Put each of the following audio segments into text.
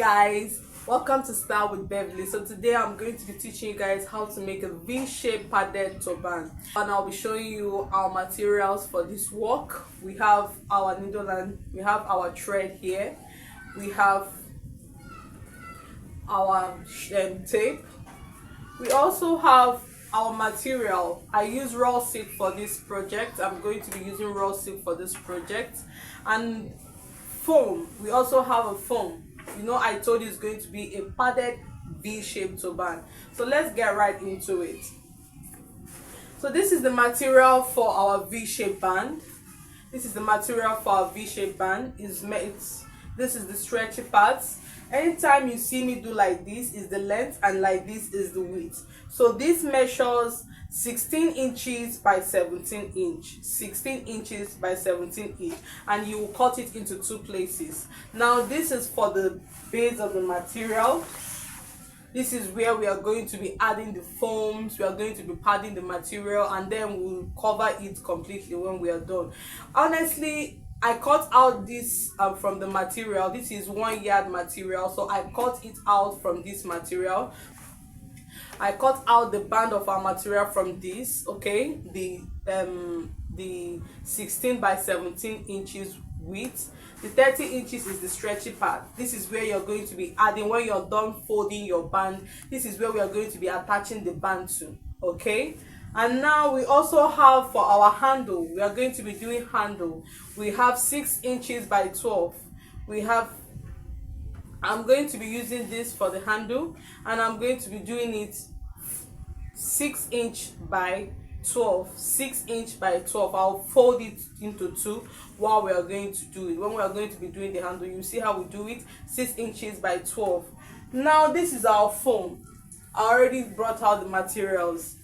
Guys, welcome to Style with Beverly. So today I'm going to be teaching you guys how to make a V-shaped padded turban, and I'll be showing you our materials for this work. We have our needle and we have our thread here, we have our tape, we also have our material. I use raw silk for this project. I'm going to be using raw silk for this project, and foam. We also have a foam. I told you it's going to be a padded V-shaped turban. So let's get right into it. So this is the material for our V-shaped band. This is the material for our V-shaped band. This is the stretchy parts. Anytime you see me do like this is the length, and like this is the width. So this measures 16 inches by 17 inch, 16 inches by 17 inch, and you will cut it into two places. Now this is for the base of the material. This is where we are going to be adding the foams. We are going to be padding the material, and then we'll cover it completely when we are done. Honestly, I cut out this from the material. This is 1 yard material, so I cut it out from this material. I cut out the band of our material from this, okay, the 16 by 17 inches width. The 30 inches is the stretchy part. This is where you're going to be adding when you're done folding your band. This is where we are going to be attaching the band to, okay. And now we also have for our handle, we are going to be doing handle. We have 6 inches by 12. I'm going to be using this for the handle, and I'm going to be doing it 6 inch by 12. 6 inch by 12. I'll fold it into two while we are going to do it. When we are going to be doing the handle, you see how we do it. 6 inches by 12. Now this is our foam. I already brought out the materials.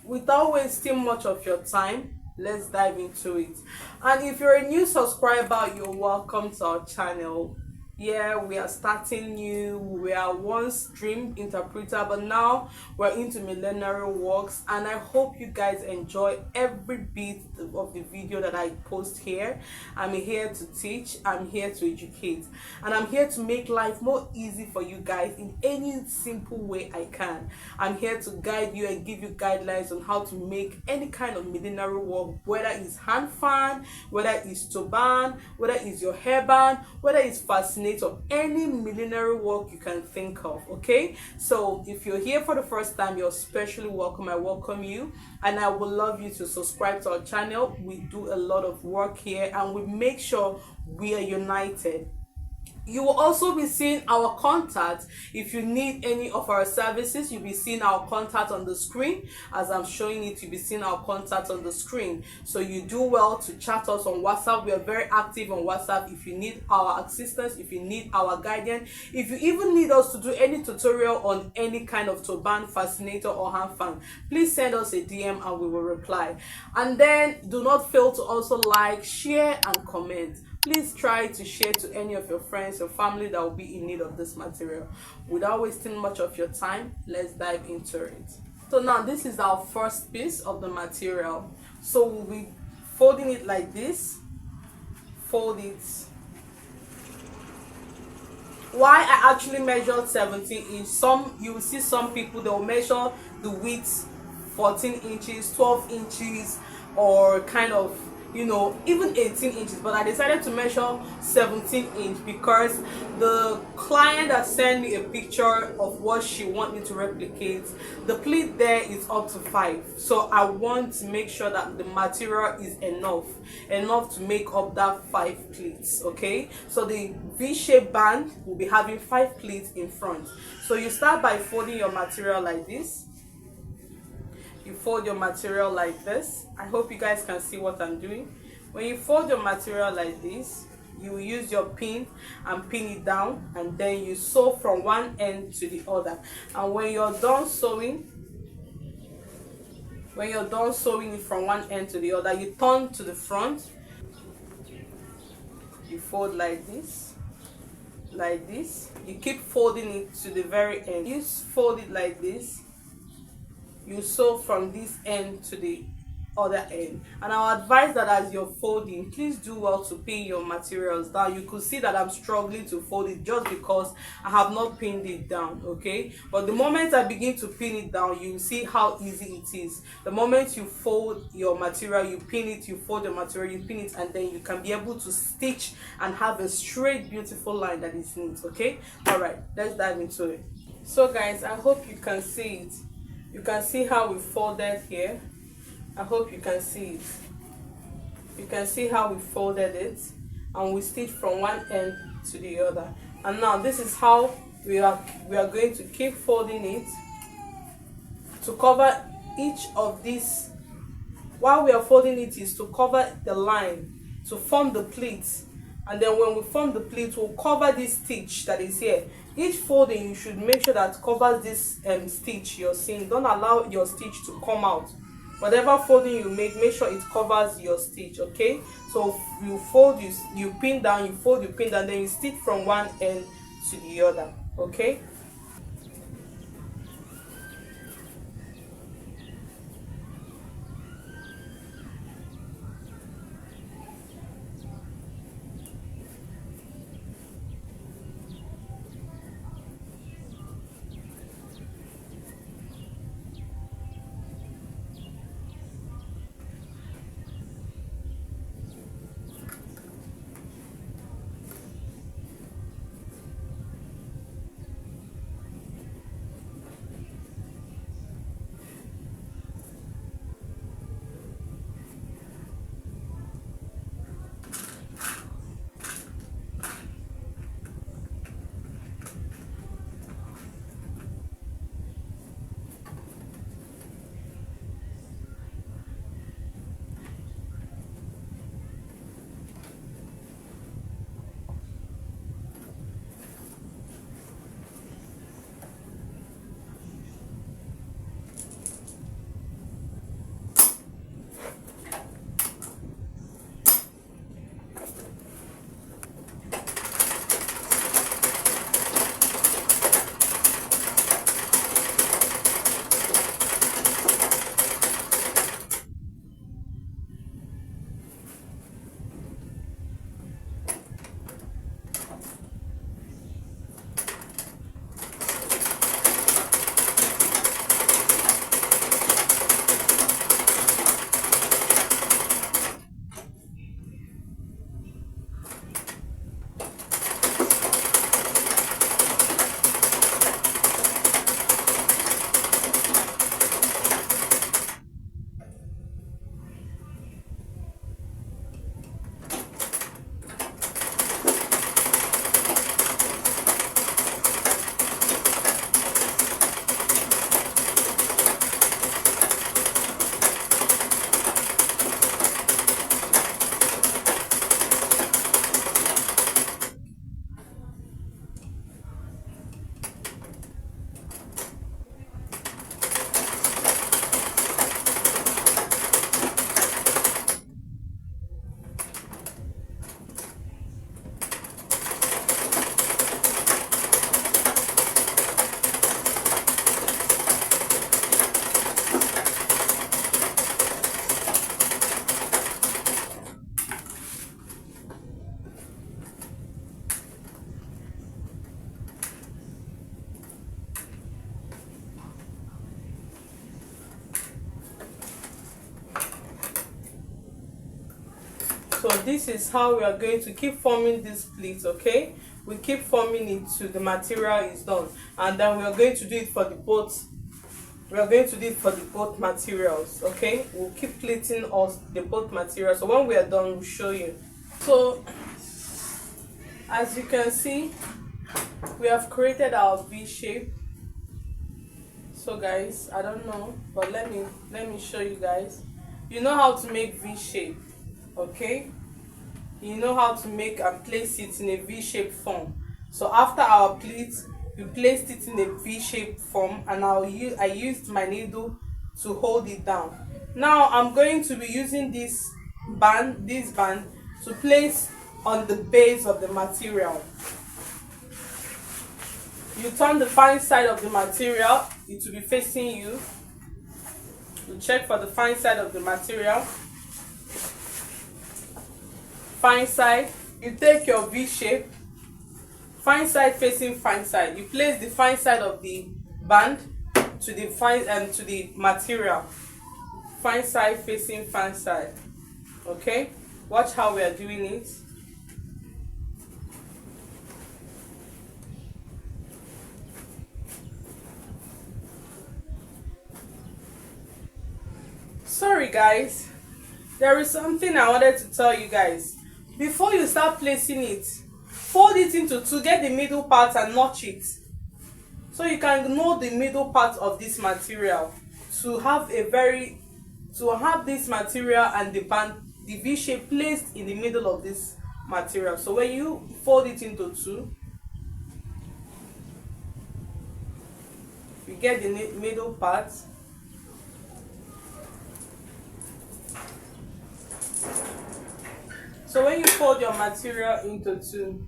Without wasting much of your time, let's dive into it. And if you're a new subscriber, you're welcome to our channel. Yeah, we are starting new. We are once dream interpreter, but now we're into millinery works, and I hope you guys enjoy every bit of the video that I post here. I'm here to teach, I'm here to educate, and I'm here to make life more easy for you guys in any simple way I can. I'm here to guide you and give you guidelines on how to make any kind of millinery work, whether it's hand fan, whether it's turban, whether it's your hairband, whether it's fascinating, of any millinery work you can think of. Okay, so if you're here for the first time, you're especially welcome. I welcome you, and I would love you to subscribe to our channel. We do a lot of work here, and we make sure we are united. You will also be seeing our contact. If you need any of our services, you'll be seeing our contact on the screen. As I'm showing it, you'll be seeing our contact on the screen. So you do well to chat us on WhatsApp. We are very active on WhatsApp. If you need our assistance, if you need our guidance, if you even need us to do any tutorial on any kind of turban, fascinator, or hand fan, please send us a DM and we will reply. And then do not fail to also like, share, and comment. Please try to share to any of your friends, your family that will be in need of this material. Without wasting much of your time, let's dive into it. So now this is our first piece of the material. So we'll be folding it like this. Fold it. Why I actually measured 17 inch. You will see some people, they will measure the width 14 inches, 12 inches, or kind of even 18 inches, but I decided to measure 17 inch because the client has sent me a picture of what she wants me to replicate. The pleat there is up to 5, so I want to make sure that the material is enough to make up that 5 pleats. Okay, so the V-shaped band will be having 5 pleats in front. So you start by folding your material like this. You fold your material like this. I hope you guys can see what I'm doing. When you fold your material like this, you will use your pin and pin it down, and then you sew from one end to the other. And when you're done sewing it from one end to the other, you turn to the front. You fold like this. You keep folding it to the very end. You fold it like this. You sew from this end to the other end. And I'll advise that as you're folding, please do well to pin your materials down. You could see that I'm struggling to fold it just because I have not pinned it down, okay? But the moment I begin to pin it down, you see how easy it is. The moment you fold your material, you pin it, you fold the material, you pin it, and then you can be able to stitch and have a straight beautiful line that is neat. Okay, all right, let's dive into it. So guys, I hope you can see it. You can see how we folded here. I hope you can see it. You can see how we folded it and we stitched from one end to the other. And now this is how we are going to keep folding it to cover each of these. While we are folding it is to cover the line, to form the pleats, and then when we form the pleat, we'll cover this stitch that is here. Each folding, you should make sure that covers this stitch you're seeing. Don't allow your stitch to come out. Whatever folding you make sure it covers your stitch. Okay, so you fold, you pin down, you fold, you pin down, then you stitch from one end to the other. Okay. So this is how we are going to keep forming this pleat. Okay, we keep forming it till the material is done, and then we are going to do it for the both. We are going to do it for the both materials. Okay, we'll keep pleating us the both materials, so when we are done we'll show you. So as you can see, we have created our V shape. So guys, I don't know, but let me show you guys. You know how to make V shape, okay? You know how to make and place it in a V-shaped form. So after our pleat, we placed it in a V-shaped form, and I used my needle to hold it down. Now I'm going to be using this band to place on the base of the material. You turn the fine side of the material, it will be facing you. to check for the fine side of the material. Fine side, you take your V shape, fine side facing fine side. You place the fine side of the band to the to the material. Fine side facing fine side. Okay, watch how we are doing it. Sorry guys, there is something I wanted to tell you guys. Before you start placing it, fold it into two, get the middle part and notch it, so you can know the middle part of this material to have this material and the band, the V shape placed in the middle of this material. So when you fold it into two, you get the middle part. So when you fold your material into two,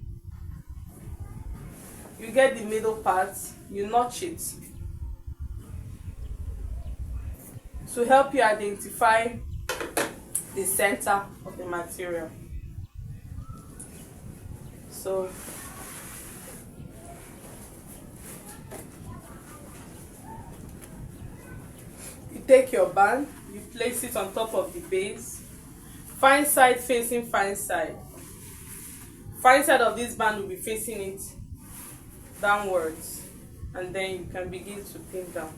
you get the middle part, you notch it to help you identify the center of the material. So you take your band, you place it on top of the base, fine side facing fine side. Fine side of this band will be facing it downwards, and then you can begin to pin down.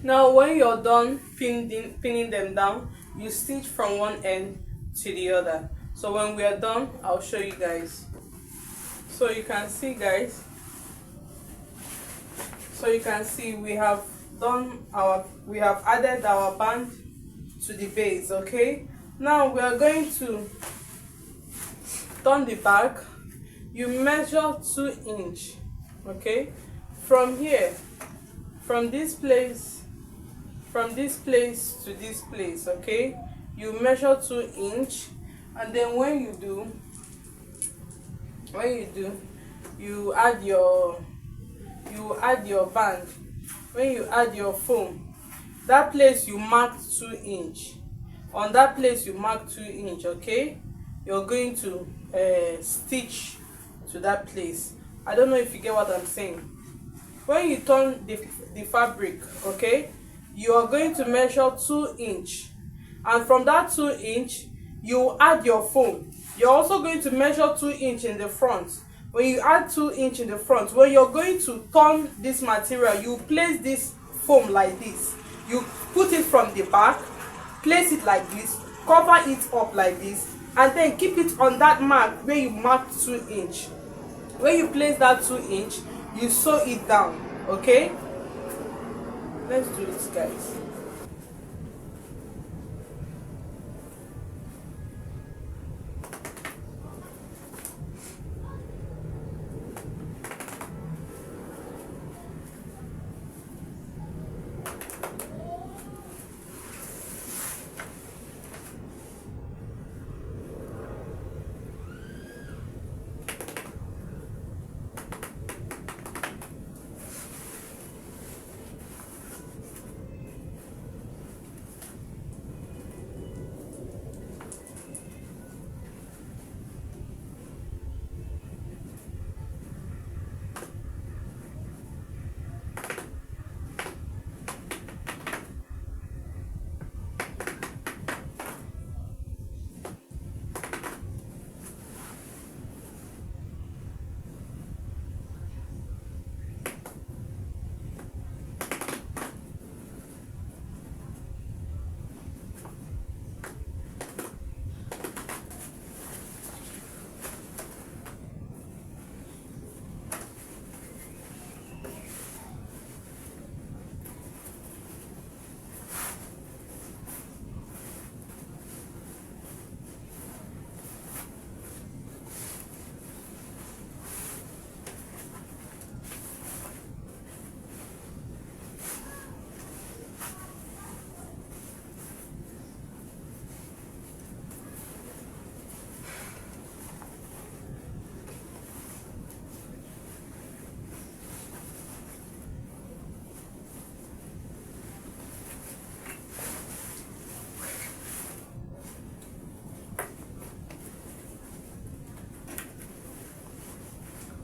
Now when you're done pinning them down, you stitch from one end to the other. So when we are done, I'll show you guys. So you can see guys, we have added our band to the base. Okay, now we are going to turn the back. You measure 2 inches. Okay, from here, from this place to this place. Okay, you measure 2 inches, and then when you do, you add your band. When you add your foam, that place you mark 2 inches. On that place you mark 2 inches. Okay, you're going to stitch to that place. I don't know if you get what I'm saying. When you turn the fabric, okay, you are going to measure 2 inches, and from that 2 inches you add your foam. You're also going to measure 2 inches in the front. When you add 2 inches in the front, when you're going to turn this material, you place this foam like this. You put it from the back, place it like this, cover it up like this, and then keep it on that mark where you marked 2 inches. When you place that 2 inches, you sew it down. Okay, let's do this guys.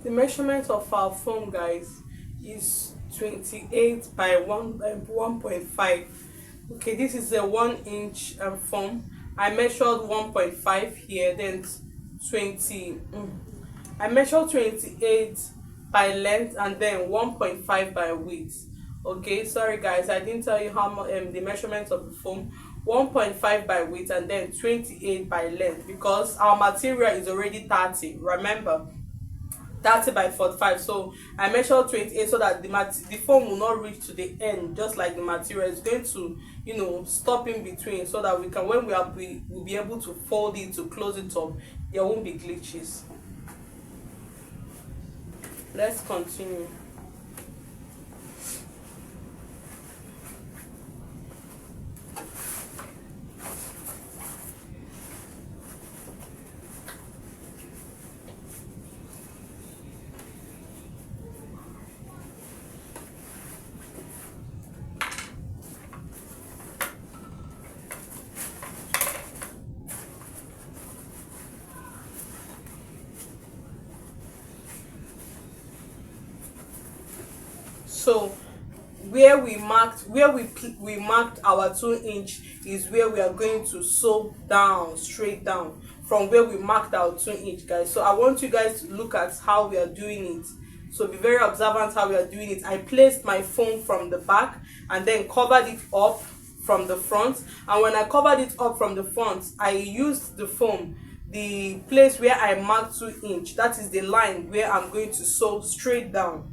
The measurement of our foam, guys, is 28 by 1.5. Okay, this is a 1 inch foam. I measured 1.5 here, then 20 I measured 28 by length and then 1.5 by width. Okay, sorry guys, I didn't tell you how much the measurement of the foam. 1.5 by width and then 28 by length, because our material is already 30, remember, 30 by 45. So I measured 28 so that the foam will not reach to the end, just like the material is going to, stop in between, so that we can, when we'll be able to fold it to close it up, there won't be glitches. Let's continue. So where we marked our 2 inch is where we are going to sew down, straight down from where we marked our 2 inch, guys. So I want you guys to look at how we are doing it. So be very observant how we are doing it. I placed my foam from the back and then covered it up from the front, and when I covered it up from the front, I used the foam, the place where I marked 2 inch, that is the line where I'm going to sew straight down.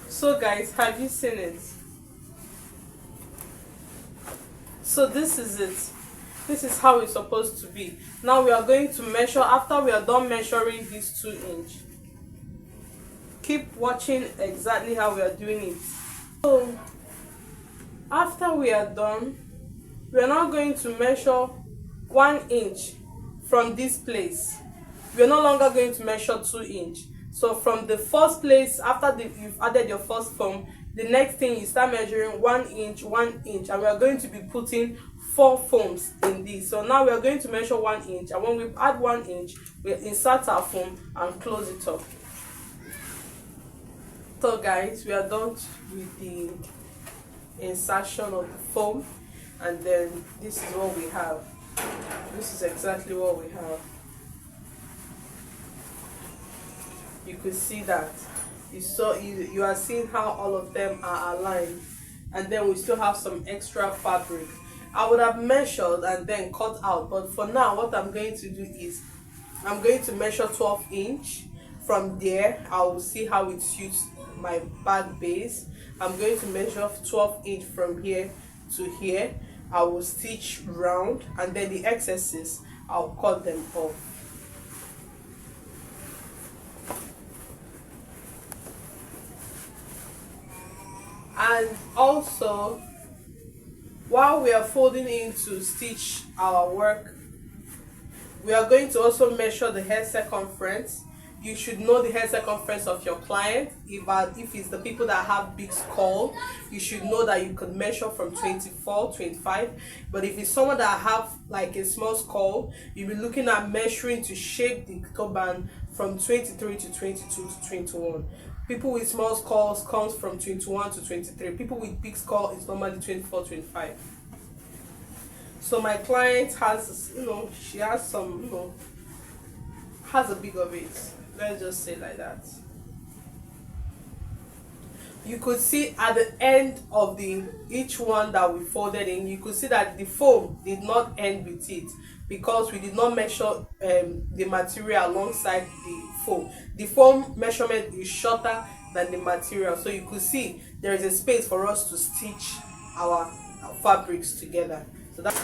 So guys, have you seen it? So this is it. This is how it's supposed to be. Now we are going to measure. After we are done measuring this 2 inch, keep watching exactly how we are doing it. So after we are done, we are now going to measure 1 inch from this place. We are no longer going to measure 2 inch. So from the first place, after you've added your first foam, the next thing you start measuring 1 inch, 1 inch, and we are going to be putting 4 foams in this. So now we are going to measure 1 inch, and when we add 1 inch, we insert our foam and close it up. So guys, we are done with the insertion of the foam, and then this is what we have. This is exactly what we have. You could see that you are seeing how all of them are aligned, and then we still have some extra fabric. I would have measured and then cut out, but for now what I'm going to do is I'm going to measure 12 inch. From there I will see how it suits my bag base. I'm going to measure 12 inch from here to here. I will stitch round, and then the excesses I'll cut them off. And also, while we are folding in to stitch our work, we are going to also measure the hair circumference. You should know the hair circumference of your client. If it's the people that have big skull, you should know that you could measure from 24, 25. But if it's someone that have like a small skull, you'll be looking at measuring to shape the turban from 23 to 22 to 21. People with small skulls comes from 21 to 23. People with big skull is normally 24, 25. So my client has, she has some, has a big of it. Let's just say like that. You could see at the end of each one that we folded in, you could see that the foam did not end with it, because we did not measure the material alongside the foam. The foam measurement is shorter than the material, so you could see there is a space for us to stitch our fabrics together. So that's